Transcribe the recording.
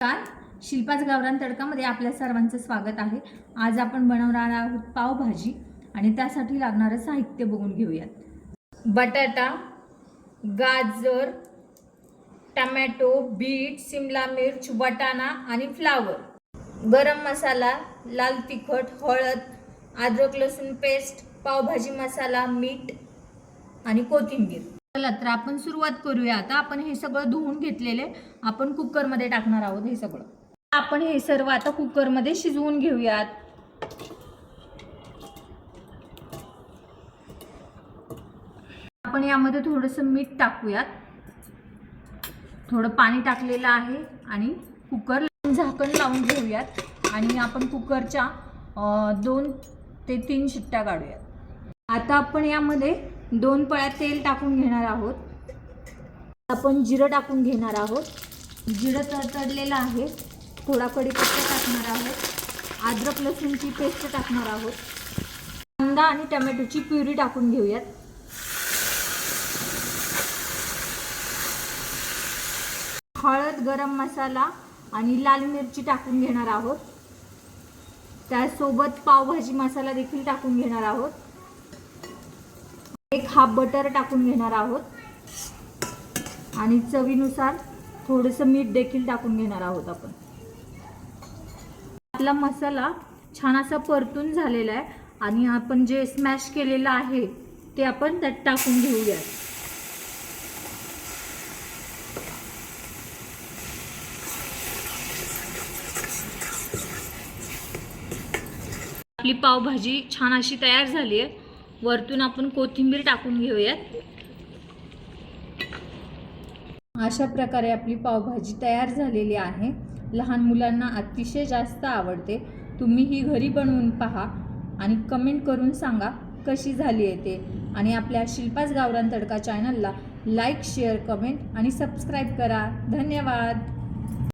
नमस्कार, शिल्पाच गावरान तडकामध्ये आपल्या सर्वांचं स्वागत आहे। आज आपण बनवणार आहोत पावभाजी आणि त्यासाठी लागणारं साहित्य बघून घेऊयात। बटाटा, गाजर, टोमॅटो, बीट, शिमला मिर्च, वाटाणा आणि फ्लावर, गरम मसाला, लाल तिखट, हळद, अद्रक लसूण पेस्ट, पावभाजी मसाला, मीठ आणि कोथिंबीर। चला तर आपण सुरुवात करूया। आता आपण हे सगळं धुवून घेतलेले आपण कुकर मध्ये टाकणार आहोत। हे सगळं आपण हे सर्व आता कुकर मध्ये शिजवून घेऊयात। आपण यामध्ये थोडंसं मीठ टाकूयात, थोडं पाणी टाकलेलं आहे आणि कुकर झाकण लावून घेऊयात आणि आपण कुकरच्या 2 ते 3 शिट्ट्या काढूयात। आता आपण यामध्ये 2 पळ्या तेल टाकून घेणार आहोत। आपण जिरं टाकून घेणार आहोत। जिरं तडतडलेलं आहे, थोडा कढीपत्ता टाकणार आहोत, अद्रक लसूणची पेस्ट टाकणार आहोत, कांदा आणि टोमॅटोची प्युरी टाकून घेऊयात। हळद, गरम मसाला आणि लाल मिरची टाकून घेणार आहोत। त्यासोबत पावभाजी मसाला देखील टाकून घेणार आहोत। 1 हाफ बटर टाकून घेणार आहोत आणि चवीनुसार थोडंसं मीठ देखील टाकून घेणार आहोत। आपण आपला मसाला छान असा परतून झालेला आहे आणि आपण जे स्मॅश केलेलं आहे ते आपण त्यात टाकून घेऊया। आपली पावभाजी छान अशी तयार झाली आहे। वरतून आपण कोथिंबीर टाकून घेऊयात। अशा प्रकारे आपली पावभाजी तयार झालेली आहे। लहान मुलांना अतिशय जास्त आवडते। तुम्ही ही घरी बनवून पहा आणि कमेंट करून सांगा कशी झाली आहे ते। आणि आपल्या शिल्पाच गावरान तडका चॅनलला लाईक, शेअर, कमेंट आणि सबस्क्राईब करा। धन्यवाद।